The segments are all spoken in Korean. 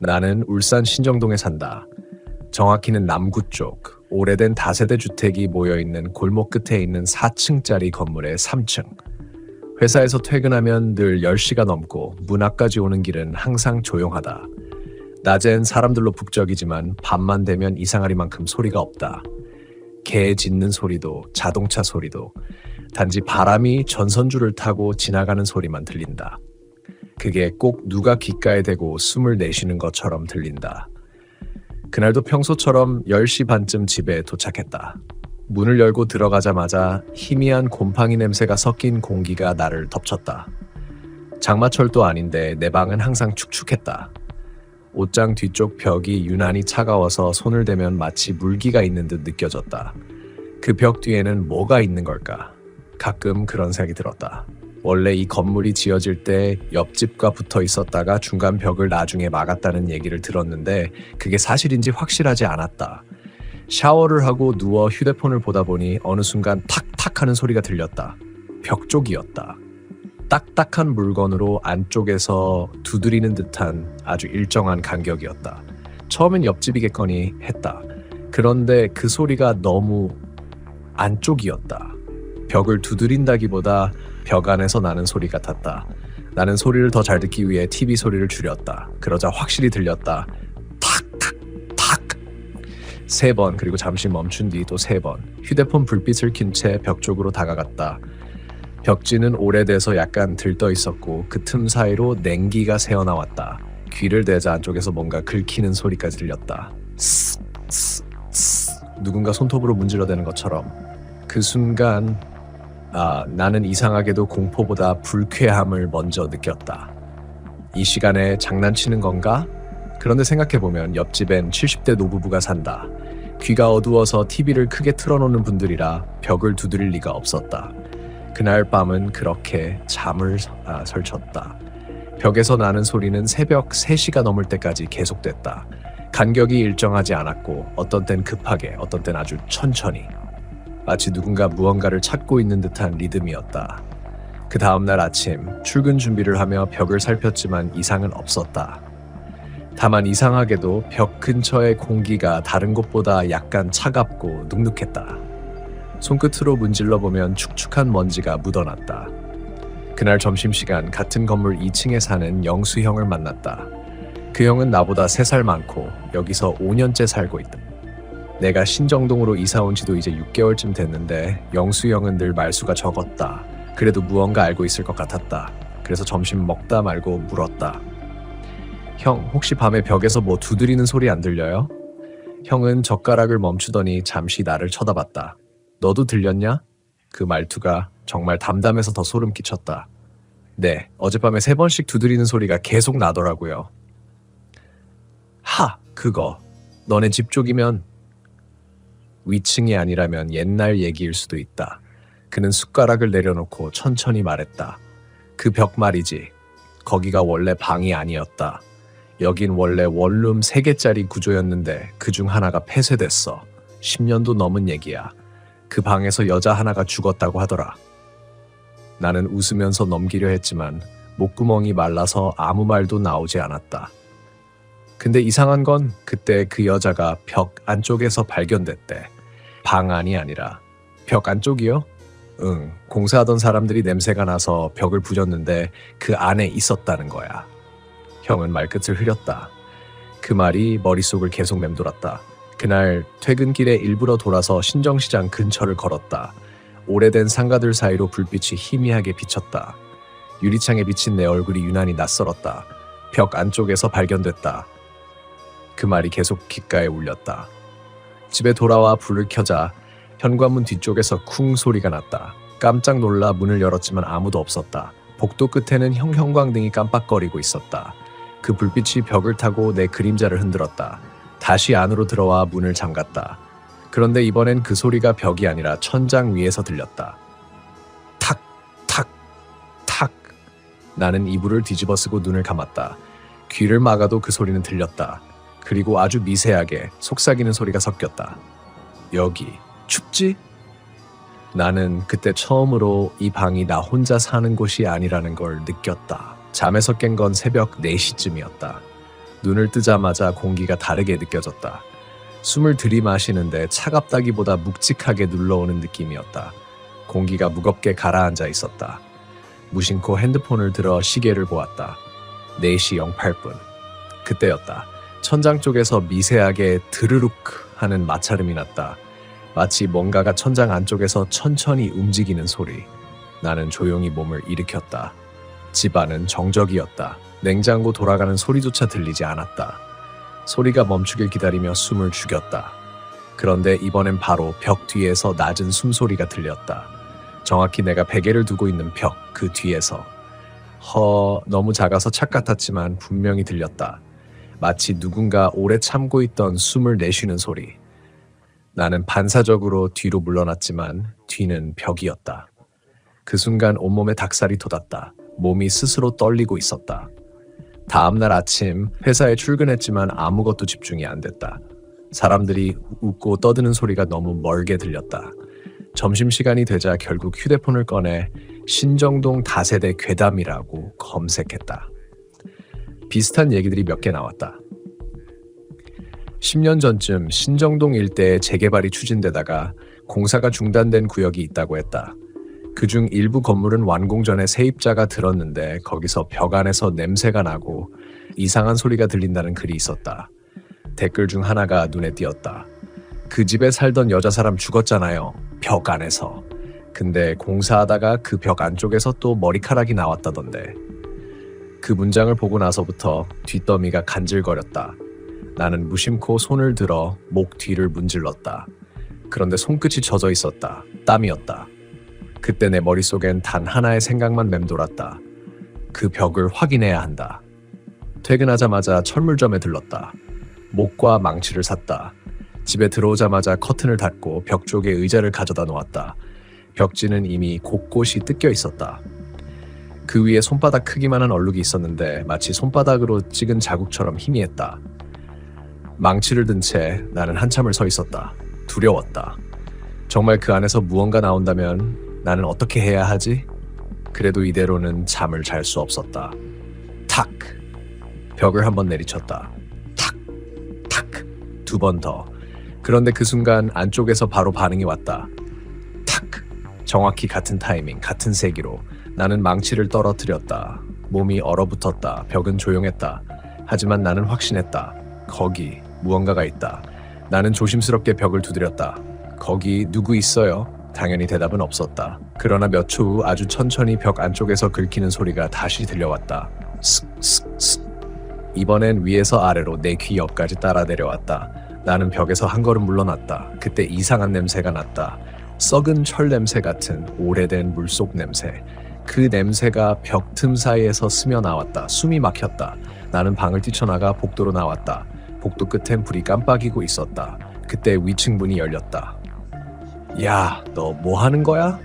나는 울산 신정동에 산다. 정확히는 남구 쪽, 오래된 다세대 주택이 모여있는 골목 끝에 있는 4층짜리 건물의 3층. 회사에서 퇴근하면 늘 10시가 넘고 문 앞까지 오는 길은 항상 조용하다. 낮엔 사람들로 북적이지만 밤만 되면 이상하리만큼 소리가 없다. 개 짖는 소리도 자동차 소리도 단지 바람이 전선줄을 타고 지나가는 소리만 들린다. 그게 꼭 누가 귓가에 대고 숨을 내쉬는 것처럼 들린다. 그날도 평소처럼 10시 반쯤 집에 도착했다. 문을 열고 들어가자마자 희미한 곰팡이 냄새가 섞인 공기가 나를 덮쳤다. 장마철도 아닌데 내 방은 항상 축축했다. 옷장 뒤쪽 벽이 유난히 차가워서 손을 대면 마치 물기가 있는 듯 느껴졌다. 그 벽 뒤에는 뭐가 있는 걸까? 가끔 그런 생각이 들었다. 원래 이 건물이 지어질 때 옆집과 붙어 있었다가 중간 벽을 나중에 막았다는 얘기를 들었는데 그게 사실인지 확실하지 않았다. 샤워를 하고 누워 휴대폰을 보다 보니 어느 순간 탁탁 하는 소리가 들렸다. 벽 쪽이었다. 딱딱한 물건으로 안쪽에서 두드리는 듯한 아주 일정한 간격이었다. 처음엔 옆집이겠거니 했다. 그런데 그 소리가 너무 안쪽이었다. 벽을 두드린다기보다 벽 안에서 나는 소리 같았다. 나는 소리를 더 잘 듣기 위해 TV 소리를 줄였다. 그러자 확실히 들렸다. 탁탁 탁 3번, 그리고 잠시 멈춘 뒤 또 3번. 휴대폰 불빛을 킨 채 벽 쪽으로 다가갔다. 벽지는 오래돼서 약간 들떠 있었고 그 틈 사이로 냉기가 새어나왔다. 귀를 대자 안쪽에서 뭔가 긁히는 소리까지 들렸다. 스스 스 누군가 손톱으로 문질러대는 것처럼. 그 순간 나는 이상하게도 공포보다 불쾌함을 먼저 느꼈다. 이 시간에 장난치는 건가? 그런데 생각해보면 옆집엔 70대 노부부가 산다. 귀가 어두워서 TV를 크게 틀어놓는 분들이라 벽을 두드릴 리가 없었다. 그날 밤은 그렇게 잠을 설쳤다. 벽에서 나는 소리는 새벽 3시가 넘을 때까지 계속됐다. 간격이 일정하지 않았고 어떤 땐 급하게, 어떤 땐 아주 천천히. 마치 누군가 무언가를 찾고 있는 듯한 리듬이었다. 그 다음날 아침 출근 준비를 하며 벽을 살폈지만 이상은 없었다. 다만 이상하게도 벽 근처의 공기가 다른 곳보다 약간 차갑고 눅눅했다. 손끝으로 문질러 보면 축축한 먼지가 묻어났다. 그날 점심시간 같은 건물 2층에 사는 영수 형을 만났다. 그 형은 나보다 3살 많고 여기서 5년째 살고 있다. 내가 신정동으로 이사 온 지도 이제 6개월쯤 됐는데 영수 형은 늘 말수가 적었다. 그래도 무언가 알고 있을 것 같았다. 그래서 점심 먹다 말고 물었다. 형, 혹시 밤에 벽에서 뭐 두드리는 소리 안 들려요? 형은 젓가락을 멈추더니 잠시 나를 쳐다봤다. 너도 들렸냐? 그 말투가 정말 담담해서 더 소름 끼쳤다. 네, 어젯밤에 3번씩 두드리는 소리가 계속 나더라고요. 그거 너네 집 쪽이면 위층이 아니라면 옛날 얘기일 수도 있다. 그는 숟가락을 내려놓고 천천히 말했다. 그 벽 말이지. 거기가 원래 방이 아니었다. 여긴 원래 원룸 3개짜리 구조였는데 그중 하나가 폐쇄됐어. 10년도 넘은 얘기야. 그 방에서 여자 하나가 죽었다고 하더라. 나는 웃으면서 넘기려 했지만 목구멍이 말라서 아무 말도 나오지 않았다. 근데 이상한 건 그때 그 여자가 벽 안쪽에서 발견됐대. 방 안이 아니라. 벽 안쪽이요? 응, 공사하던 사람들이 냄새가 나서 벽을 부셨는데 그 안에 있었다는 거야. 형은 말끝을 흐렸다. 그 말이 머릿속을 계속 맴돌았다. 그날 퇴근길에 일부러 돌아서 신정시장 근처를 걸었다. 오래된 상가들 사이로 불빛이 희미하게 비쳤다. 유리창에 비친 내 얼굴이 유난히 낯설었다. 벽 안쪽에서 발견됐다. 그 말이 계속 귓가에 울렸다. 집에 돌아와 불을 켜자 현관문 뒤쪽에서 쿵 소리가 났다. 깜짝 놀라 문을 열었지만 아무도 없었다. 복도 끝에는 형광등이 깜빡거리고 있었다. 그 불빛이 벽을 타고 내 그림자를 흔들었다. 다시 안으로 들어와 문을 잠갔다. 그런데 이번엔 그 소리가 벽이 아니라 천장 위에서 들렸다. 탁, 탁, 탁. 나는 이불을 뒤집어 쓰고 눈을 감았다. 귀를 막아도 그 소리는 들렸다. 그리고 아주 미세하게 속삭이는 소리가 섞였다. 여기 춥지? 나는 그때 처음으로 이 방이 나 혼자 사는 곳이 아니라는 걸 느꼈다. 잠에서 깬 건 새벽 4시쯤이었다. 눈을 뜨자마자 공기가 다르게 느껴졌다. 숨을 들이마시는데 차갑다기보다 묵직하게 눌러오는 느낌이었다. 공기가 무겁게 가라앉아 있었다. 무심코 핸드폰을 들어 시계를 보았다. 4시 08분. 그때였다. 천장 쪽에서 미세하게 드르륵 하는 마찰음이 났다. 마치 뭔가가 천장 안쪽에서 천천히 움직이는 소리. 나는 조용히 몸을 일으켰다. 집안은 정적이었다. 냉장고 돌아가는 소리조차 들리지 않았다. 소리가 멈추길 기다리며 숨을 죽였다. 그런데 이번엔 바로 벽 뒤에서 낮은 숨소리가 들렸다. 정확히 내가 베개를 두고 있는 벽 그 뒤에서. 너무 작아서 착 같았지만 분명히 들렸다. 마치 누군가 오래 참고 있던 숨을 내쉬는 소리. 나는 반사적으로 뒤로 물러났지만 뒤는 벽이었다. 그 순간 온몸에 닭살이 돋았다. 몸이 스스로 떨리고 있었다. 다음날 아침 회사에 출근했지만 아무것도 집중이 안 됐다. 사람들이 웃고 떠드는 소리가 너무 멀게 들렸다. 점심시간이 되자 결국 휴대폰을 꺼내 신정동 다세대 괴담이라고 검색했다. 비슷한 얘기들이 몇 개 나왔다. 10년 전쯤 신정동 일대에 재개발이 추진되다가 공사가 중단된 구역이 있다고 했다. 그중 일부 건물은 완공 전에 세입자가 들었는데 거기서 벽 안에서 냄새가 나고 이상한 소리가 들린다는 글이 있었다. 댓글 중 하나가 눈에 띄었다. 그 집에 살던 여자 사람 죽었잖아요. 벽 안에서. 근데 공사하다가 그 벽 안쪽에서 또 머리카락이 나왔다던데. 그 문장을 보고 나서부터 뒷더미가 간질거렸다. 나는 무심코 손을 들어 목 뒤를 문질렀다. 그런데 손끝이 젖어 있었다. 땀이었다. 그때 내 머릿속엔 단 하나의 생각만 맴돌았다. 그 벽을 확인해야 한다. 퇴근하자마자 철물점에 들렀다. 목과 망치를 샀다. 집에 들어오자마자 커튼을 닫고 벽 쪽에 의자를 가져다 놓았다. 벽지는 이미 곳곳이 뜯겨 있었다. 그 위에 손바닥 크기만한 얼룩이 있었는데 마치 손바닥으로 찍은 자국처럼 희미했다. 망치를 든 채 나는 한참을 서 있었다. 두려웠다. 정말 그 안에서 무언가 나온다면 나는 어떻게 해야 하지? 그래도 이대로는 잠을 잘 수 없었다. 탁! 벽을 한번 내리쳤다. 탁! 탁! 2번 더. 그런데 그 순간 안쪽에서 바로 반응이 왔다. 탁! 정확히 같은 타이밍, 같은 세기로 나는 망치를 떨어뜨렸다. 몸이 얼어붙었다. 벽은 조용했다. 하지만 나는 확신했다. 거기 무언가가 있다. 나는 조심스럽게 벽을 두드렸다. 거기 누구 있어요? 당연히 대답은 없었다. 그러나 몇 초 후 아주 천천히 벽 안쪽에서 긁히는 소리가 다시 들려왔다. 슥슥슥. 이번엔 위에서 아래로 내 귀 옆까지 따라 내려왔다. 나는 벽에서 한 걸음 물러났다. 그때 이상한 냄새가 났다. 썩은 철 냄새 같은 오래된 물속 냄새. 그 냄새가 벽 틈 사이에서 스며 나왔다. 숨이 막혔다. 나는 방을 뛰쳐나가 복도로 나왔다. 복도 끝엔 불이 깜빡이고 있었다. 그때 위층 문이 열렸다. 야, 너 뭐 하는 거야?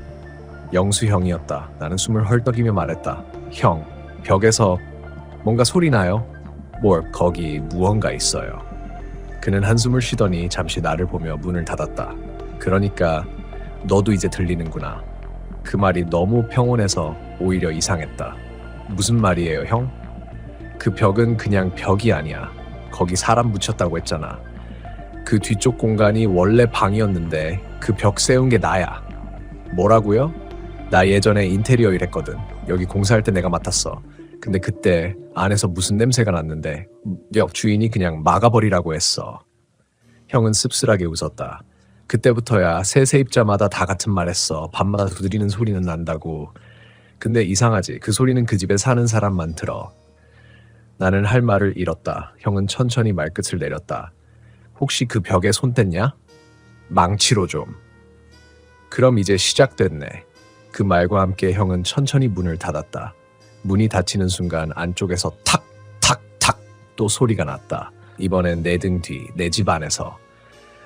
영수 형이었다. 나는 숨을 헐떡이며 말했다. 형, 벽에서 뭔가 소리 나요? 거기 무언가 있어요. 그는 한숨을 쉬더니 잠시 나를 보며 문을 닫았다. 그러니까 너도 이제 들리는구나. 그 말이 너무 평온해서 오히려 이상했다. 무슨 말이에요, 형? 그 벽은 그냥 벽이 아니야. 거기 사람 묻혔다고 했잖아. 그 뒤쪽 공간이 원래 방이었는데 그 벽 세운 게 나야. 뭐라고요? 나 예전에 인테리어 일했거든. 여기 공사할 때 내가 맡았어. 근데 그때 안에서 무슨 냄새가 났는데 벽 주인이 그냥 막아버리라고 했어. 형은 씁쓸하게 웃었다. 그때부터야 새 세입자마다 다 같은 말 했어. 밤마다 두드리는 소리는 난다고. 근데 이상하지. 그 소리는 그 집에 사는 사람만 들어. 나는 할 말을 잃었다. 형은 천천히 말끝을 내렸다. 혹시 그 벽에 손 댔냐? 망치로 좀. 그럼 이제 시작됐네. 그 말과 함께 형은 천천히 문을 닫았다. 문이 닫히는 순간 안쪽에서 탁! 탁! 탁! 또 소리가 났다. 이번엔 내 등 뒤, 내 집 안에서.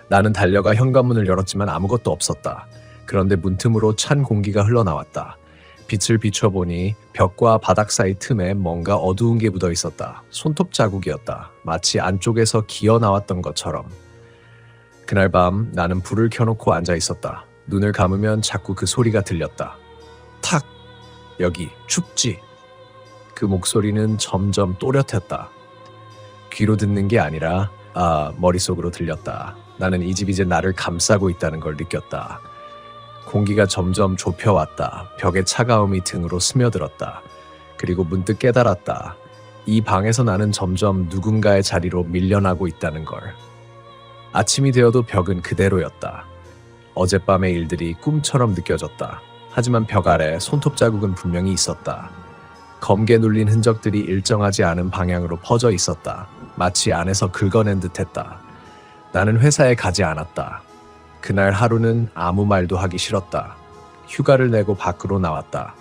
나는 달려가 현관문을 열었지만 아무것도 없었다. 그런데 문틈으로 찬 공기가 흘러나왔다. 빛을 비춰보니 벽과 바닥 사이 틈에 뭔가 어두운 게 묻어 있었다. 손톱 자국이었다. 마치 안쪽에서 기어 나왔던 것처럼. 그날 밤 나는 불을 켜놓고 앉아 있었다. 눈을 감으면 자꾸 그 소리가 들렸다. 탁! 여기 춥지? 그 목소리는 점점 또렷했다. 귀로 듣는 게 아니라 머릿속으로 들렸다. 나는 이 집이 이제 나를 감싸고 있다는 걸 느꼈다. 공기가 점점 좁혀왔다. 벽의 차가움이 등으로 스며들었다. 그리고 문득 깨달았다. 이 방에서 나는 점점 누군가의 자리로 밀려나고 있다는 걸. 아침이 되어도 벽은 그대로였다. 어젯밤의 일들이 꿈처럼 느껴졌다. 하지만 벽 아래 손톱 자국은 분명히 있었다. 검게 눌린 흔적들이 일정하지 않은 방향으로 퍼져 있었다. 마치 안에서 긁어낸 듯했다. 나는 회사에 가지 않았다. 그날 하루는 아무 말도 하기 싫었다. 휴가를 내고 밖으로 나왔다.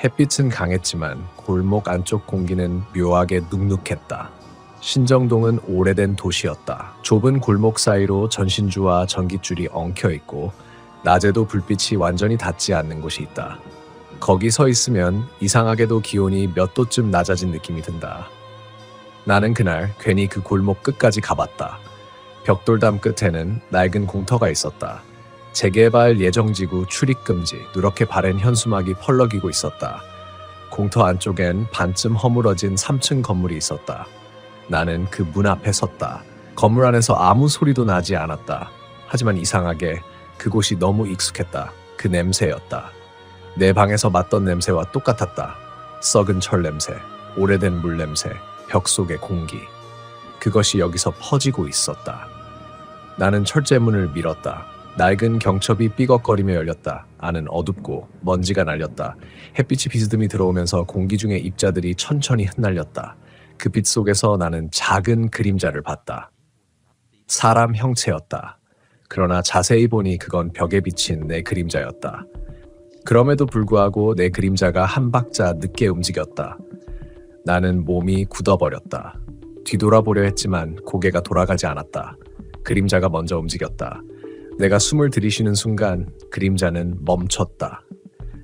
햇빛은 강했지만 골목 안쪽 공기는 묘하게 눅눅했다. 신정동은 오래된 도시였다. 좁은 골목 사이로 전신주와 전깃줄이 엉켜있고 낮에도 불빛이 완전히 닿지 않는 곳이 있다. 거기 서 있으면 이상하게도 기온이 몇 도쯤 낮아진 느낌이 든다. 나는 그날 괜히 그 골목 끝까지 가봤다. 벽돌담 끝에는 낡은 공터가 있었다. 재개발 예정지구 출입금지, 누렇게 바랜 현수막이 펄럭이고 있었다. 공터 안쪽엔 반쯤 허물어진 3층 건물이 있었다. 나는 그 문 앞에 섰다. 건물 안에서 아무 소리도 나지 않았다. 하지만 이상하게 그곳이 너무 익숙했다. 그 냄새였다. 내 방에서 맡던 냄새와 똑같았다. 썩은 철 냄새, 오래된 물 냄새, 벽 속의 공기. 그것이 여기서 퍼지고 있었다. 나는 철제문을 밀었다. 낡은 경첩이 삐걱거리며 열렸다. 안은 어둡고 먼지가 날렸다. 햇빛이 비스듬히 들어오면서 공기 중에 입자들이 천천히 흩날렸다. 그 빛 속에서 나는 작은 그림자를 봤다. 사람 형체였다. 그러나 자세히 보니 그건 벽에 비친 내 그림자였다. 그럼에도 불구하고 내 그림자가 한 박자 늦게 움직였다. 나는 몸이 굳어버렸다. 뒤돌아보려 했지만 고개가 돌아가지 않았다. 그림자가 먼저 움직였다. 내가 숨을 들이쉬는 순간 그림자는 멈췄다.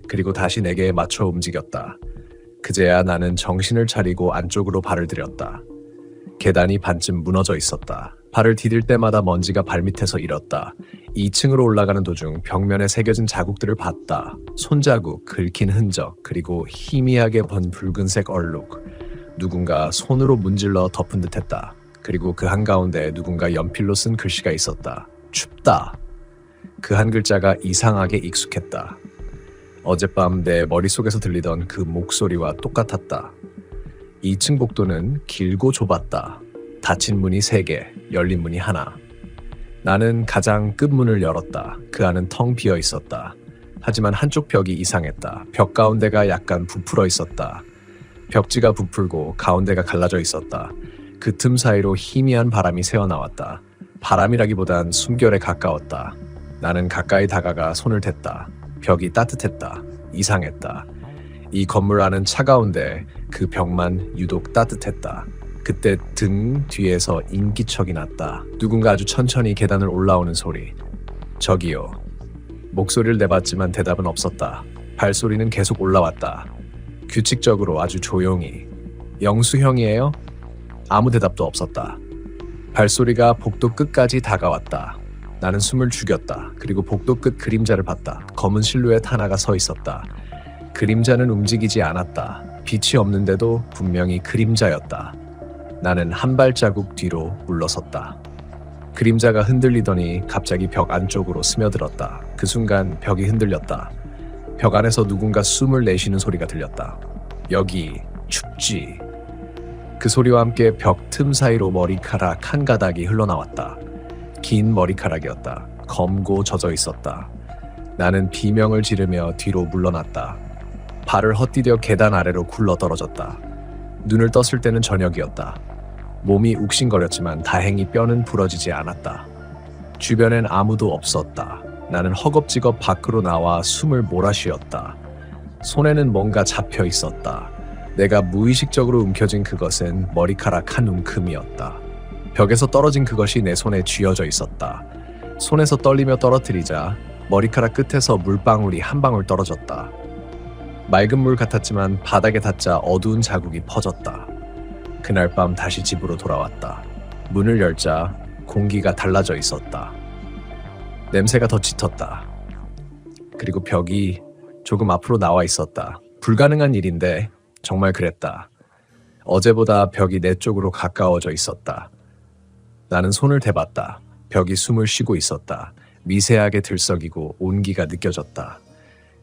그리고 다시 내게 맞춰 움직였다. 그제야 나는 정신을 차리고 안쪽으로 발을 들였다. 계단이 반쯤 무너져 있었다. 발을 디딜 때마다 먼지가 발밑에서 일었다. 2층으로 올라가는 도중 벽면에 새겨진 자국들을 봤다. 손자국, 긁힌 흔적, 그리고 희미하게 번 붉은색 얼룩. 누군가 손으로 문질러 덮은 듯했다. 그리고 그 한가운데 누군가 연필로 쓴 글씨가 있었다. 춥다. 그 한 글자가 이상하게 익숙했다. 어젯밤 내 머릿속에서 들리던 그 목소리와 똑같았다. 2층 복도는 길고 좁았다. 닫힌 문이 3개, 열린 문이 하나. 나는 가장 끝문을 열었다. 그 안은 텅 비어 있었다. 하지만 한쪽 벽이 이상했다. 벽 가운데가 약간 부풀어 있었다. 벽지가 부풀고 가운데가 갈라져 있었다. 그 틈 사이로 희미한 바람이 새어나왔다. 바람이라기보단 숨결에 가까웠다. 나는 가까이 다가가 손을 댔다. 벽이 따뜻했다. 이상했다. 이 건물 안은 차가운데 그 벽만 유독 따뜻했다. 그때 등 뒤에서 인기척이 났다. 누군가 아주 천천히 계단을 올라오는 소리. 저기요. 목소리를 내봤지만 대답은 없었다. 발소리는 계속 올라왔다. 규칙적으로 아주 조용히. 영수 형이에요? 아무 대답도 없었다. 발소리가 복도 끝까지 다가왔다. 나는 숨을 죽였다. 그리고 복도 끝 그림자를 봤다. 검은 실루엣 하나가 서 있었다. 그림자는 움직이지 않았다. 빛이 없는데도 분명히 그림자였다. 나는 한 발자국 뒤로 물러섰다. 그림자가 흔들리더니 갑자기 벽 안쪽으로 스며들었다. 그 순간 벽이 흔들렸다. 벽 안에서 누군가 숨을 내쉬는 소리가 들렸다. 여기 춥지. 그 소리와 함께 벽 틈 사이로 머리카락 한 가닥이 흘러나왔다. 긴 머리카락이었다. 검고 젖어 있었다. 나는 비명을 지르며 뒤로 물러났다. 발을 헛디뎌 계단 아래로 굴러떨어졌다. 눈을 떴을 때는 저녁이었다. 몸이 욱신거렸지만 다행히 뼈는 부러지지 않았다. 주변엔 아무도 없었다. 나는 허겁지겁 밖으로 나와 숨을 몰아쉬었다. 손에는 뭔가 잡혀 있었다. 내가 무의식적으로 움켜쥔 그것은 머리카락 한 움큼이었다. 벽에서 떨어진 그것이 내 손에 쥐어져 있었다. 손에서 떨리며 떨어뜨리자 머리카락 끝에서 물방울이 한 방울 떨어졌다. 맑은 물 같았지만 바닥에 닿자 어두운 자국이 퍼졌다. 그날 밤 다시 집으로 돌아왔다. 문을 열자 공기가 달라져 있었다. 냄새가 더 짙었다. 그리고 벽이 조금 앞으로 나와 있었다. 불가능한 일인데 정말 그랬다. 어제보다 벽이 내 쪽으로 가까워져 있었다. 나는 손을 대봤다. 벽이 숨을 쉬고 있었다. 미세하게 들썩이고 온기가 느껴졌다.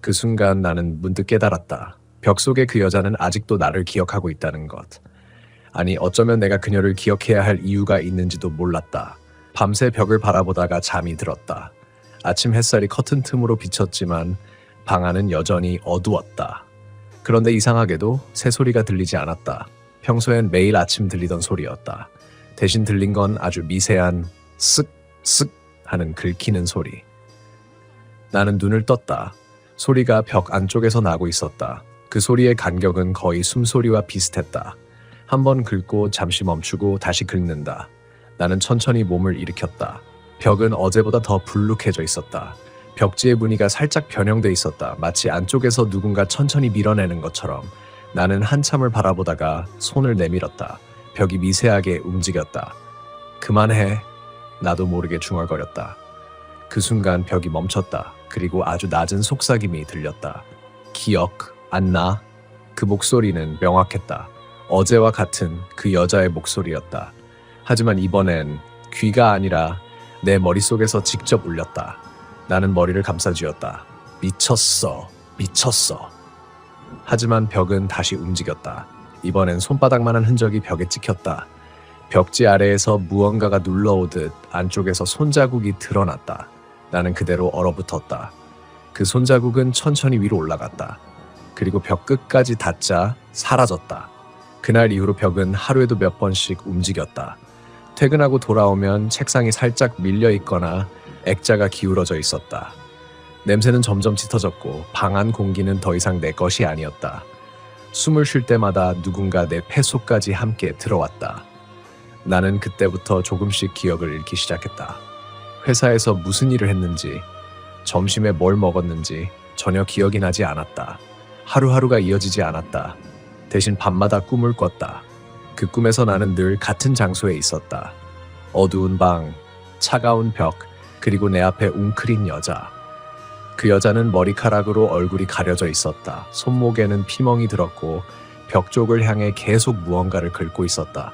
그 순간 나는 문득 깨달았다. 벽 속의 그 여자는 아직도 나를 기억하고 있다는 것. 아니, 어쩌면 내가 그녀를 기억해야 할 이유가 있는지도 몰랐다. 밤새 벽을 바라보다가 잠이 들었다. 아침 햇살이 커튼 틈으로 비쳤지만 방 안은 여전히 어두웠다. 그런데 이상하게도 새소리가 들리지 않았다. 평소엔 매일 아침 들리던 소리였다. 대신 들린 건 아주 미세한 쓱쓱 하는 긁히는 소리. 나는 눈을 떴다. 소리가 벽 안쪽에서 나고 있었다. 그 소리의 간격은 거의 숨소리와 비슷했다. 한번 긁고 잠시 멈추고 다시 긁는다. 나는 천천히 몸을 일으켰다. 벽은 어제보다 더 불룩해져 있었다. 벽지의 무늬가 살짝 변형돼 있었다. 마치 안쪽에서 누군가 천천히 밀어내는 것처럼. 나는 한참을 바라보다가 손을 내밀었다. 벽이 미세하게 움직였다. 그만해. 나도 모르게 중얼거렸다. 그 순간 벽이 멈췄다. 그리고 아주 낮은 속삭임이 들렸다. 기억 안 나? 그 목소리는 명확했다. 어제와 같은 그 여자의 목소리였다. 하지만 이번엔 귀가 아니라 내 머릿속에서 직접 울렸다. 나는 머리를 감싸쥐었다. 미쳤어. 미쳤어. 하지만 벽은 다시 움직였다. 이번엔 손바닥만한 흔적이 벽에 찍혔다. 벽지 아래에서 무언가가 눌러오듯 안쪽에서 손자국이 드러났다. 나는 그대로 얼어붙었다. 그 손자국은 천천히 위로 올라갔다. 그리고 벽 끝까지 닿자 사라졌다. 그날 이후로 벽은 하루에도 몇 번씩 움직였다. 퇴근하고 돌아오면 책상이 살짝 밀려 있거나 액자가 기울어져 있었다. 냄새는 점점 짙어졌고 방 안 공기는 더 이상 내 것이 아니었다. 숨을 쉴 때마다 누군가 내 폐 속까지 함께 들어왔다. 나는 그때부터 조금씩 기억을 잃기 시작했다. 회사에서 무슨 일을 했는지, 점심에 뭘 먹었는지 전혀 기억이 나지 않았다. 하루하루가 이어지지 않았다. 대신 밤마다 꿈을 꿨다. 그 꿈에서 나는 늘 같은 장소에 있었다. 어두운 방, 차가운 벽, 그리고 내 앞에 웅크린 여자. 그 여자는 머리카락으로 얼굴이 가려져 있었다. 손목에는 피멍이 들었고 벽 쪽을 향해 계속 무언가를 긁고 있었다.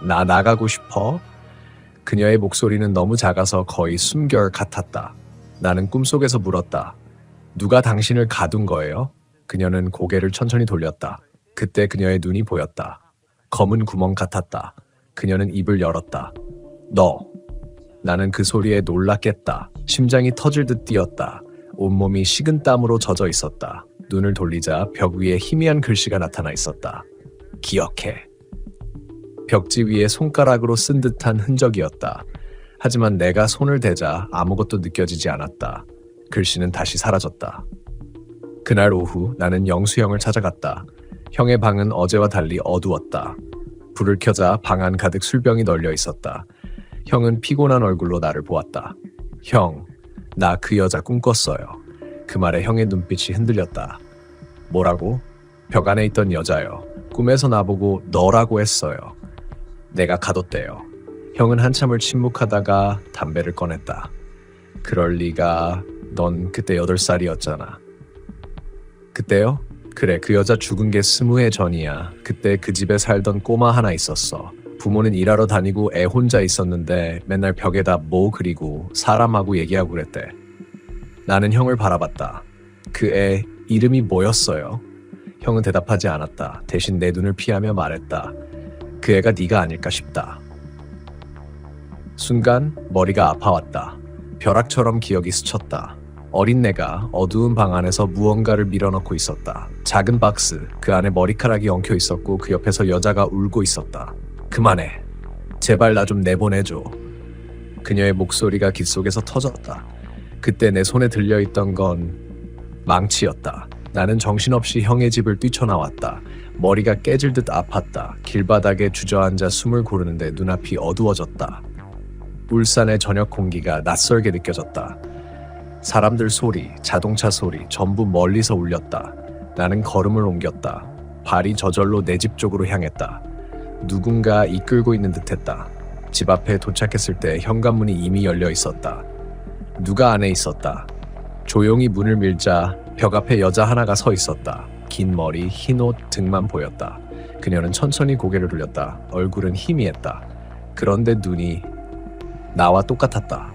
나 나가고 싶어? 그녀의 목소리는 너무 작아서 거의 숨결 같았다. 나는 꿈속에서 물었다. 누가 당신을 가둔 거예요? 그녀는 고개를 천천히 돌렸다. 그때 그녀의 눈이 보였다. 검은 구멍 같았다. 그녀는 입을 열었다. 너. 나는 그 소리에 놀라 깼다. 심장이 터질 듯 뛰었다. 온몸이 식은땀으로 젖어 있었다. 눈을 돌리자 벽 위에 희미한 글씨가 나타나 있었다. 기억해. 벽지 위에 손가락으로 쓴 듯한 흔적이었다. 하지만 내가 손을 대자 아무것도 느껴지지 않았다. 글씨는 다시 사라졌다. 그날 오후 나는 영수 형을 찾아갔다. 형의 방은 어제와 달리 어두웠다. 불을 켜자 방 안 가득 술병이 널려 있었다. 형은 피곤한 얼굴로 나를 보았다. 형, 나 그 여자 꿈꿨어요. 그 말에 형의 눈빛이 흔들렸다. 뭐라고? 벽 안에 있던 여자요. 꿈에서 나보고 너라고 했어요. 내가 가뒀대요. 형은 한참을 침묵하다가 담배를 꺼냈다. 그럴 리가. 넌 그때 8살이었잖아. 그때요? 그래, 그 여자 죽은 게 20해 전이야. 그때 그 집에 살던 꼬마 하나 있었어. 부모는 일하러 다니고 애 혼자 있었는데 맨날 벽에다 뭐 그리고 사람하고 얘기하고 그랬대. 나는 형을 바라봤다. 그 애 이름이 뭐였어요? 형은 대답하지 않았다. 대신 내 눈을 피하며 말했다. 그 애가 네가 아닐까 싶다. 순간 머리가 아파왔다. 벼락처럼 기억이 스쳤다. 어린 내가 어두운 방 안에서 무언가를 밀어넣고 있었다. 작은 박스, 그 안에 머리카락이 엉켜 있었고 그 옆에서 여자가 울고 있었다. 그만해. 제발 나 좀 내보내줘. 그녀의 목소리가 귓속에서 터졌다. 그때 내 손에 들려있던 건 망치였다. 나는 정신없이 형의 집을 뛰쳐나왔다. 머리가 깨질 듯 아팠다. 길바닥에 주저앉아 숨을 고르는데 눈앞이 어두워졌다. 울산의 저녁 공기가 낯설게 느껴졌다. 사람들 소리, 자동차 소리 전부 멀리서 울렸다. 나는 걸음을 옮겼다. 발이 저절로 내 집 쪽으로 향했다. 누군가 이끌고 있는 듯했다. 집 앞에 도착했을 때 현관문이 이미 열려 있었다. 누가 안에 있었다. 조용히 문을 밀자 벽 앞에 여자 하나가 서 있었다. 긴 머리, 흰 옷 등만 보였다. 그녀는 천천히 고개를 돌렸다. 얼굴은 희미했다. 그런데 눈이 나와 똑같았다.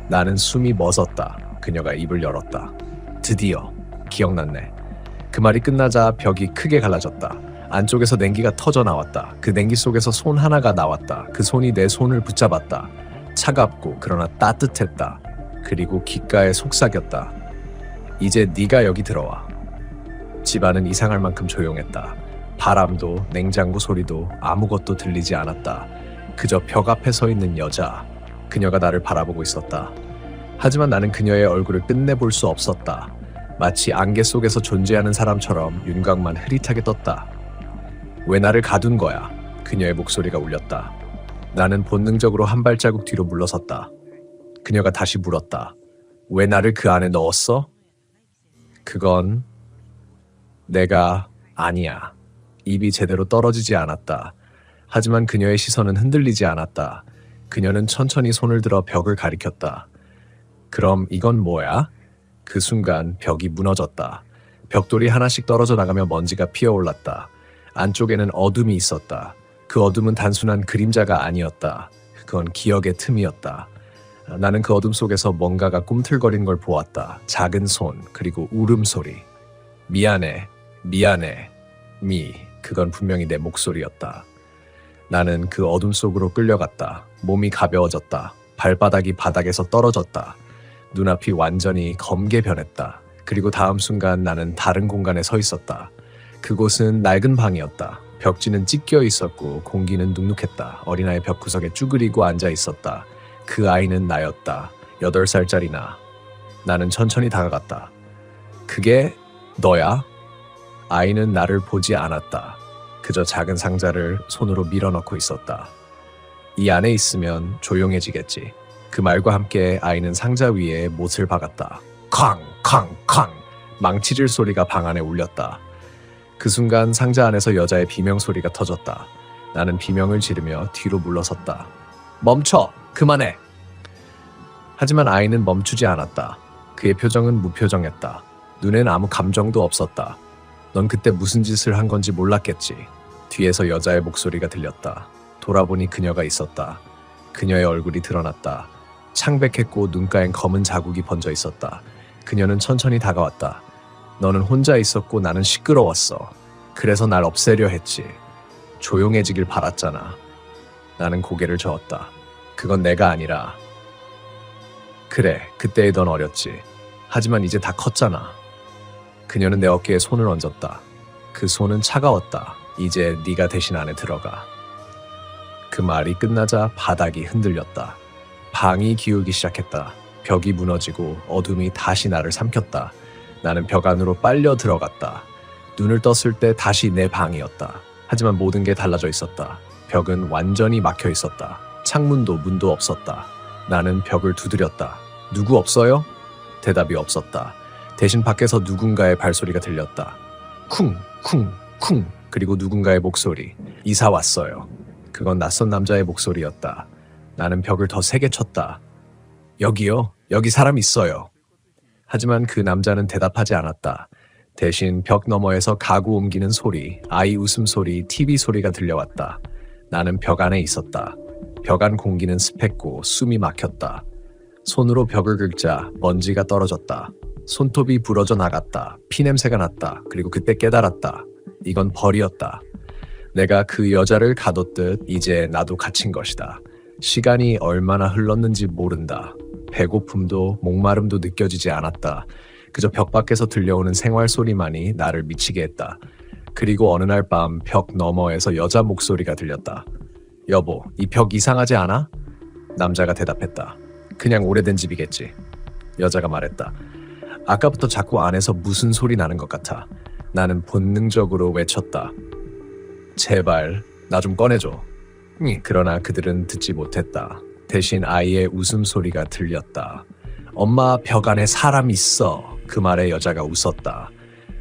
나는 숨이 멎었다. 그녀가 입을 열었다. 드디어 기억났네. 그 말이 끝나자 벽이 크게 갈라졌다. 안쪽에서 냉기가 터져 나왔다. 그 냉기 속에서 손 하나가 나왔다. 그 손이 내 손을 붙잡았다. 차갑고 그러나 따뜻했다. 그리고 귓가에 속삭였다. 이제 네가 여기 들어와. 집안은 이상할 만큼 조용했다. 바람도 냉장고 소리도 아무것도 들리지 않았다. 그저 벽 앞에 서 있는 여자. 그녀가 나를 바라보고 있었다. 하지만 나는 그녀의 얼굴을 끝내볼 수 없었다. 마치 안개 속에서 존재하는 사람처럼 윤곽만 흐릿하게 떴다. 왜 나를 가둔 거야? 그녀의 목소리가 울렸다. 나는 본능적으로 한 발자국 뒤로 물러섰다. 그녀가 다시 물었다. 왜 나를 그 안에 넣었어? 그건 내가 아니야. 입이 제대로 떨어지지 않았다. 하지만 그녀의 시선은 흔들리지 않았다. 그녀는 천천히 손을 들어 벽을 가리켰다. 그럼 이건 뭐야? 그 순간 벽이 무너졌다. 벽돌이 하나씩 떨어져 나가며 먼지가 피어올랐다. 안쪽에는 어둠이 있었다. 그 어둠은 단순한 그림자가 아니었다. 그건 기억의 틈이었다. 나는 그 어둠 속에서 뭔가가 꿈틀거리는 걸 보았다. 작은 손, 그리고 울음소리. 미안해, 미안해, 그건 분명히 내 목소리였다. 나는 그 어둠 속으로 끌려갔다. 몸이 가벼워졌다. 발바닥이 바닥에서 떨어졌다. 눈앞이 완전히 검게 변했다. 그리고 다음 순간 나는 다른 공간에 서 있었다. 그곳은 낡은 방이었다. 벽지는 찢겨 있었고 공기는 눅눅했다. 어린아이 벽구석에 쭈그리고 앉아 있었다. 그 아이는 나였다. 8살짜리 나. 나는 천천히 다가갔다. 그게 너야? 아이는 나를 보지 않았다. 그저 작은 상자를 손으로 밀어넣고 있었다. 이 안에 있으면 조용해지겠지. 그 말과 함께 아이는 상자 위에 못을 박았다. 쾅쾅쾅! 망치질 소리가 방 안에 울렸다. 그 순간 상자 안에서 여자의 비명 소리가 터졌다. 나는 비명을 지르며 뒤로 물러섰다. 멈춰! 그만해! 하지만 아이는 멈추지 않았다. 그의 표정은 무표정했다. 눈엔 아무 감정도 없었다. 넌 그때 무슨 짓을 한 건지 몰랐겠지. 뒤에서 여자의 목소리가 들렸다. 돌아보니 그녀가 있었다. 그녀의 얼굴이 드러났다. 창백했고 눈가엔 검은 자국이 번져 있었다. 그녀는 천천히 다가왔다. 너는 혼자 있었고 나는 시끄러웠어. 그래서 날 없애려 했지. 조용해지길 바랐잖아. 나는 고개를 저었다. 그건 내가 아니라. 그래, 그때의 넌 어렸지. 하지만 이제 다 컸잖아. 그녀는 내 어깨에 손을 얹었다. 그 손은 차가웠다. 이제 네가 대신 안에 들어가. 그 말이 끝나자 바닥이 흔들렸다. 방이 기울기 시작했다. 벽이 무너지고 어둠이 다시 나를 삼켰다. 나는 벽 안으로 빨려 들어갔다. 눈을 떴을 때 다시 내 방이었다. 하지만 모든 게 달라져 있었다. 벽은 완전히 막혀 있었다. 창문도 문도 없었다. 나는 벽을 두드렸다. 누구 없어요? 대답이 없었다. 대신 밖에서 누군가의 발소리가 들렸다. 쿵, 쿵, 쿵. 그리고 누군가의 목소리. 이사 왔어요. 그건 낯선 남자의 목소리였다. 나는 벽을 더 세게 쳤다. 여기요? 여기 사람 있어요. 하지만 그 남자는 대답하지 않았다. 대신 벽 너머에서 가구 옮기는 소리, 아이 웃음소리, TV 소리가 들려왔다. 나는 벽 안에 있었다. 벽 안 공기는 습했고 숨이 막혔다. 손으로 벽을 긁자 먼지가 떨어졌다. 손톱이 부러져 나갔다. 피냄새가 났다. 그리고 그때 깨달았다. 이건 벌이었다. 내가 그 여자를 가뒀듯 이제 나도 갇힌 것이다. 시간이 얼마나 흘렀는지 모른다. 배고픔도 목마름도 느껴지지 않았다. 그저 벽 밖에서 들려오는 생활 소리만이 나를 미치게 했다. 그리고 어느 날 밤 벽 너머에서 여자 목소리가 들렸다. 여보, 이 벽 이상하지 않아? 남자가 대답했다. 그냥 오래된 집이겠지. 여자가 말했다. 아까부터 자꾸 안에서 무슨 소리 나는 것 같아. 나는 본능적으로 외쳤다. 제발 나 좀 꺼내줘. 그러나 그들은 듣지 못했다. 대신 아이의 웃음소리가 들렸다. 엄마, 벽 안에 사람 있어. 그 말에 여자가 웃었다.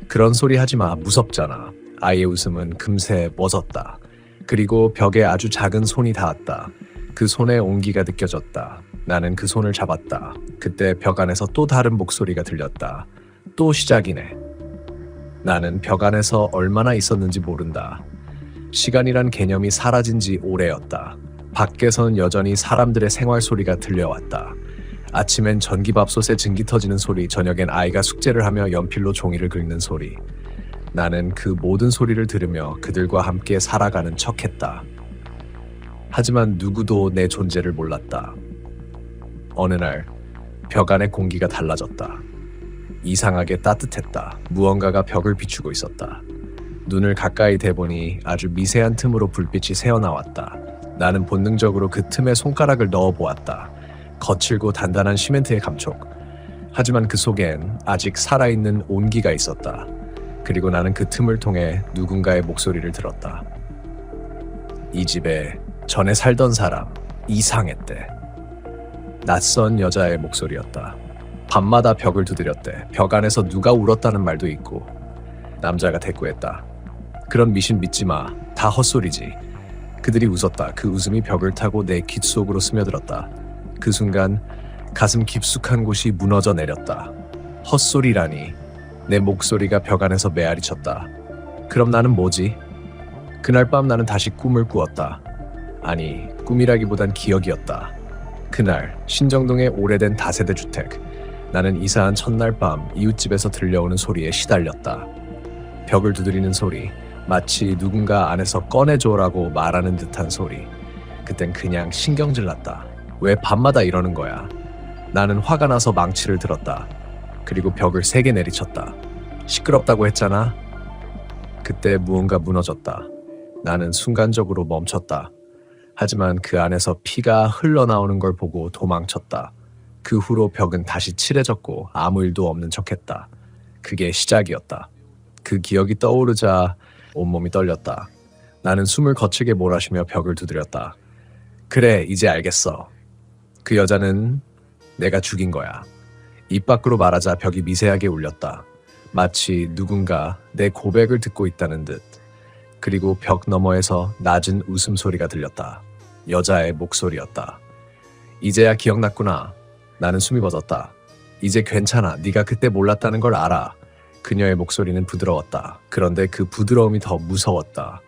그런 소리 하지 마. 무섭잖아. 아이의 웃음은 금세 멎었다. 그리고 벽에 아주 작은 손이 닿았다. 그 손에 온기가 느껴졌다. 나는 그 손을 잡았다. 그때 벽 안에서 또 다른 목소리가 들렸다. 또 시작이네. 나는 벽 안에서 얼마나 있었는지 모른다. 시간이란 개념이 사라진 지 오래였다. 밖에선 여전히 사람들의 생활 소리가 들려왔다. 아침엔 전기밥솥에 증기 터지는 소리, 저녁엔 아이가 숙제를 하며 연필로 종이를 긁는 소리. 나는 그 모든 소리를 들으며 그들과 함께 살아가는 척했다. 하지만 누구도 내 존재를 몰랐다. 어느 날 벽 안의 공기가 달라졌다. 이상하게 따뜻했다. 무언가가 벽을 비추고 있었다. 눈을 가까이 대보니 아주 미세한 틈으로 불빛이 새어나왔다. 나는 본능적으로 그 틈에 손가락을 넣어보았다. 거칠고 단단한 시멘트의 감촉. 하지만 그 속엔 아직 살아있는 온기가 있었다. 그리고 나는 그 틈을 통해 누군가의 목소리를 들었다. 이 집에 전에 살던 사람 이상했대. 낯선 여자의 목소리였다. 밤마다 벽을 두드렸대. 벽 안에서 누가 울었다는 말도 있고. 남자가 대꾸했다. 그런 미신 믿지 마. 다 헛소리지. 그들이 웃었다. 그 웃음이 벽을 타고 내 귓속으로 스며들었다. 그 순간 가슴 깊숙한 곳이 무너져 내렸다. 헛소리라니. 내 목소리가 벽 안에서 메아리 쳤다. 그럼 나는 뭐지? 그날 밤 나는 다시 꿈을 꾸었다. 아니, 꿈이라기보단 기억이었다. 그날 신정동의 오래된 다세대 주택. 나는 이사한 첫날 밤 이웃집에서 들려오는 소리에 시달렸다. 벽을 두드리는 소리, 마치 누군가 안에서 꺼내줘라고 말하는 듯한 소리. 그땐 그냥 신경질 났다. 왜 밤마다 이러는 거야? 나는 화가 나서 망치를 들었다. 그리고 벽을 세게 내리쳤다. 시끄럽다고 했잖아. 그때 무언가 무너졌다. 나는 순간적으로 멈췄다. 하지만 그 안에서 피가 흘러나오는 걸 보고 도망쳤다. 그 후로 벽은 다시 칠해졌고 아무 일도 없는 척했다. 그게 시작이었다. 그 기억이 떠오르자 온몸이 떨렸다. 나는 숨을 거칠게 몰아쉬며 벽을 두드렸다. 그래, 이제 알겠어. 그 여자는 내가 죽인 거야. 입 밖으로 말하자 벽이 미세하게 울렸다. 마치 누군가 내 고백을 듣고 있다는 듯. 그리고 벽 너머에서 낮은 웃음소리가 들렸다. 여자의 목소리였다. 이제야 기억났구나. 나는 숨이 멎었다. 이제 괜찮아. 네가 그때 몰랐다는 걸 알아. 그녀의 목소리는 부드러웠다. 그런데 그 부드러움이 더 무서웠다.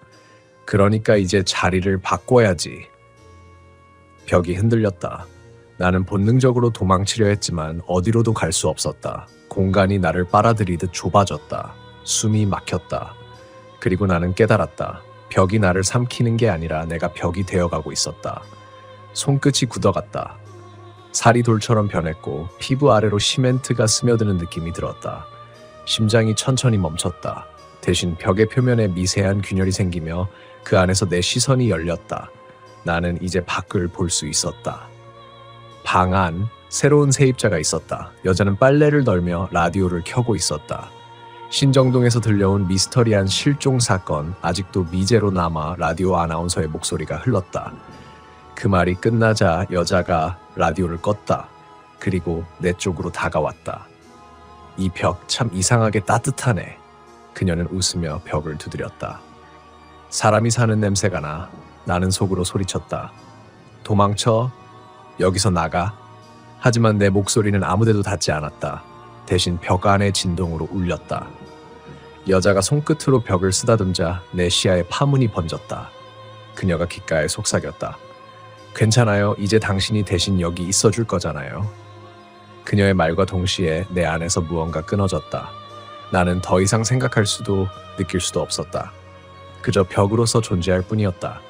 그러니까 이제 자리를 바꿔야지. 벽이 흔들렸다. 나는 본능적으로 도망치려 했지만 어디로도 갈 수 없었다. 공간이 나를 빨아들이듯 좁아졌다. 숨이 막혔다. 그리고 나는 깨달았다. 벽이 나를 삼키는 게 아니라 내가 벽이 되어가고 있었다. 손끝이 굳어갔다. 살이 돌처럼 변했고 피부 아래로 시멘트가 스며드는 느낌이 들었다. 심장이 천천히 멈췄다. 대신 벽의 표면에 미세한 균열이 생기며 그 안에서 내 시선이 열렸다. 나는 이제 밖을 볼 수 있었다. 방 안 새로운 세입자가 있었다. 여자는 빨래를 널며 라디오를 켜고 있었다. 신정동에서 들려온 미스터리한 실종 사건, 아직도 미제로 남아 라디오 아나운서의 목소리가 흘렀다. 그 말이 끝나자 여자가 라디오를 껐다. 그리고 내 쪽으로 다가왔다. 이 벽 참 이상하게 따뜻하네. 그녀는 웃으며 벽을 두드렸다. 사람이 사는 냄새가 나. 나는 속으로 소리쳤다. 도망쳐. 여기서 나가. 하지만 내 목소리는 아무데도 닿지 않았다. 대신 벽 안의 진동으로 울렸다. 여자가 손끝으로 벽을 쓰다듬자 내 시야에 파문이 번졌다. 그녀가 귓가에 속삭였다. 괜찮아요. 이제 당신이 대신 여기 있어줄 거잖아요. 그녀의 말과 동시에 내 안에서 무언가 끊어졌다. 나는 더 이상 생각할 수도 느낄 수도 없었다. 그저 벽으로서 존재할 뿐이었다.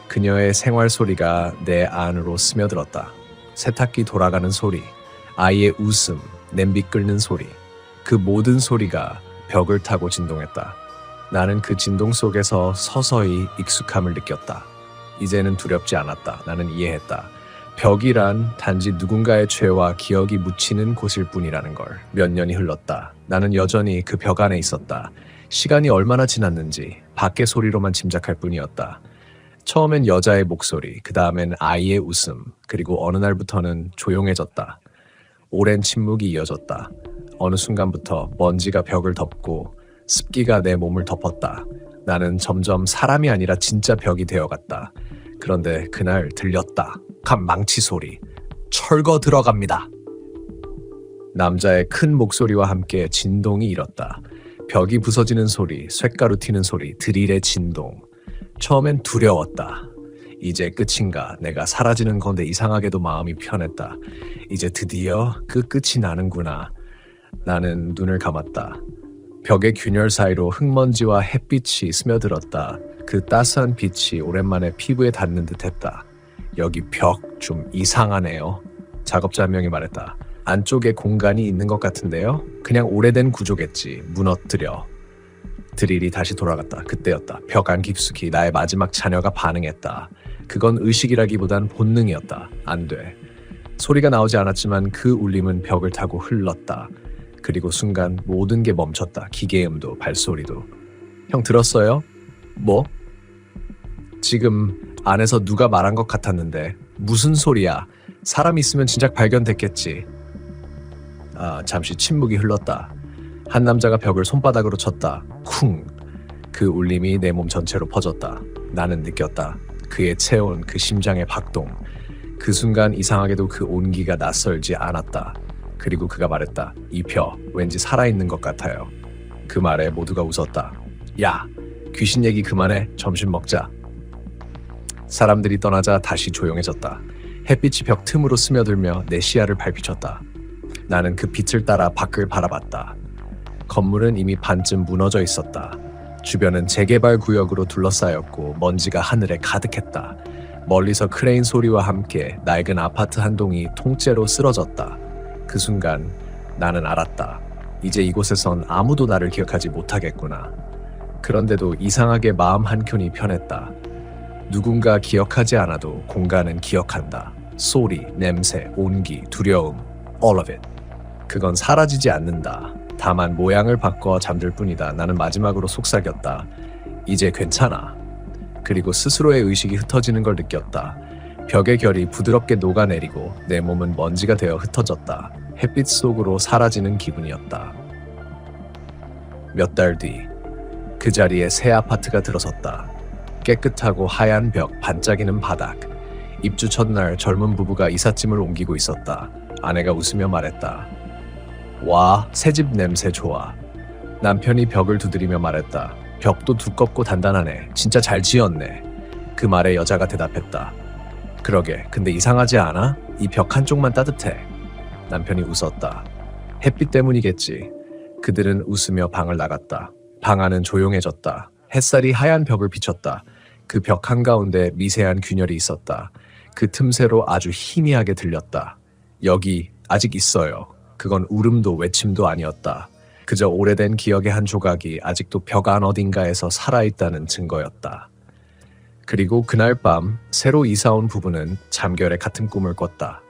그녀의 생활 소리가 내 안으로 스며들었다. 세탁기 돌아가는 소리, 아이의 웃음, 냄비 끓는 소리. 그 모든 소리가 벽을 타고 진동했다. 나는 그 진동 속에서 서서히 익숙함을 느꼈다. 이제는 두렵지 않았다. 나는 이해했다. 벽이란 단지 누군가의 죄와 기억이 묻히는 곳일 뿐이라는 걸. 몇 년이 흘렀다. 나는 여전히 그 벽 안에 있었다. 시간이 얼마나 지났는지 밖의 소리로만 짐작할 뿐이었다. 처음엔 여자의 목소리, 그 다음엔 아이의 웃음, 그리고 어느 날부터는 조용해졌다. 오랜 침묵이 이어졌다. 어느 순간부터 먼지가 벽을 덮고 습기가 내 몸을 덮었다. 나는 점점 사람이 아니라 진짜 벽이 되어갔다. 그런데 그날 들렸다. 간 망치 소리. 철거 들어갑니다. 남자의 큰 목소리와 함께 진동이 일었다. 벽이 부서지는 소리, 쇳가루 튀는 소리, 드릴의 진동. 처음엔 두려웠다. 이제 끝인가? 내가 사라지는 건데 이상하게도 마음이 편했다. 이제 드디어 그 끝이 나는구나. 나는 눈을 감았다. 벽의 균열 사이로 흙먼지와 햇빛이 스며들었다. 그 따스한 빛이 오랜만에 피부에 닿는 듯했다. 여기 벽 좀 이상하네요. 작업자 한 명이 말했다. 안쪽에 공간이 있는 것 같은데요? 그냥 오래된 구조겠지. 무너뜨려. 드릴이 다시 돌아갔다. 그때였다. 벽 안 깊숙이 나의 마지막 자녀가 반응했다. 그건 의식이라기보단 본능이었다. 안 돼. 소리가 나오지 않았지만 그 울림은 벽을 타고 흘렀다. 그리고 순간 모든 게 멈췄다. 기계음도 발소리도. 형 들었어요? 뭐? 지금 안에서 누가 말한 것 같았는데 무슨 소리야? 사람 있으면 진작 발견됐겠지. 잠시 침묵이 흘렀다. 한 남자가 벽을 손바닥으로 쳤다. 쿵! 그 울림이 내 몸 전체로 퍼졌다. 나는 느꼈다. 그의 체온, 그 심장의 박동. 그 순간 이상하게도 그 온기가 낯설지 않았다. 그리고 그가 말했다. 이 벼, 왠지 살아있는 것 같아요. 그 말에 모두가 웃었다. 야, 귀신 얘기 그만해. 점심 먹자. 사람들이 떠나자 다시 조용해졌다. 햇빛이 벽 틈으로 스며들며 내 시야를 밟히쳤다. 나는 그 빛을 따라 밖을 바라봤다. 건물은 이미 반쯤 무너져 있었다. 주변은 재개발 구역으로 둘러싸였고 먼지가 하늘에 가득했다. 멀리서 크레인 소리와 함께 낡은 아파트 한 동이 통째로 쓰러졌다. 그 순간 나는 알았다. 이제 이곳에선 아무도 나를 기억하지 못하겠구나. 그런데도 이상하게 마음 한켠이 편했다. 누군가 기억하지 않아도 공간은 기억한다. 소리, 냄새, 온기, 두려움, all of it. 그건 사라지지 않는다. 다만 모양을 바꿔 잠들 뿐이다. 나는 마지막으로 속삭였다. 이제 괜찮아. 그리고 스스로의 의식이 흩어지는 걸 느꼈다. 벽의 결이 부드럽게 녹아내리고 내 몸은 먼지가 되어 흩어졌다. 햇빛 속으로 사라지는 기분이었다. 몇 달 뒤, 그 자리에 새 아파트가 들어섰다. 깨끗하고 하얀 벽, 반짝이는 바닥. 입주 첫날 젊은 부부가 이삿짐을 옮기고 있었다. 아내가 웃으며 말했다. 와, 새집 냄새 좋아. 남편이 벽을 두드리며 말했다. 벽도 두껍고 단단하네. 진짜 잘 지었네. 그 말에 여자가 대답했다. 그러게, 근데 이상하지 않아? 이 벽 한쪽만 따뜻해. 남편이 웃었다. 햇빛 때문이겠지. 그들은 웃으며 방을 나갔다. 방 안은 조용해졌다. 햇살이 하얀 벽을 비쳤다. 그 벽 한가운데 미세한 균열이 있었다. 그 틈새로 아주 희미하게 들렸다. 여기 아직 있어요. 그건 울음도 외침도 아니었다. 그저 오래된 기억의 한 조각이 아직도 벽 안 어딘가에서 살아있다는 증거였다. 그리고 그날 밤 새로 이사온 부부는 잠결에 같은 꿈을 꿨다.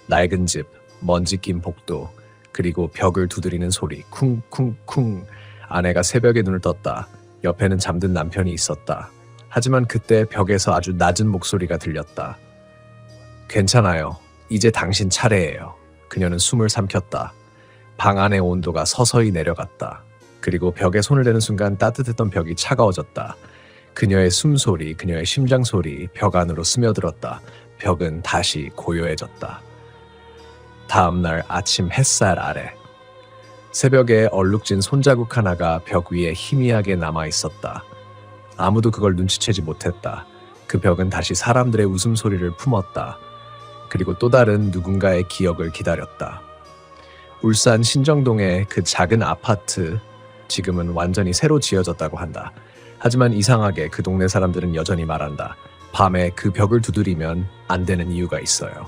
낡은 집, 먼지 낀 복도, 그리고 벽을 두드리는 소리, 쿵쿵쿵. 아내가 새벽에 눈을 떴다. 옆에는 잠든 남편이 있었다. 하지만 그때 벽에서 아주 낮은 목소리가 들렸다. 괜찮아요. 이제 당신 차례예요. 그녀는 숨을 삼켰다. 방 안의 온도가 서서히 내려갔다. 그리고 벽에 손을 대는 순간 따뜻했던 벽이 차가워졌다. 그녀의 숨소리, 그녀의 심장소리 벽 안으로 스며들었다. 벽은 다시 고요해졌다. 다음 날 아침 햇살 아래. 새벽에 얼룩진 손자국 하나가 벽 위에 희미하게 남아 있었다. 아무도 그걸 눈치채지 못했다. 그 벽은 다시 사람들의 웃음소리를 품었다. 그리고 또 다른 누군가의 기억을 기다렸다. 울산 신정동의 그 작은 아파트, 지금은 완전히 새로 지어졌다고 한다. 하지만 이상하게 그 동네 사람들은 여전히 말한다. 밤에 그 벽을 두드리면 안 되는 이유가 있어요.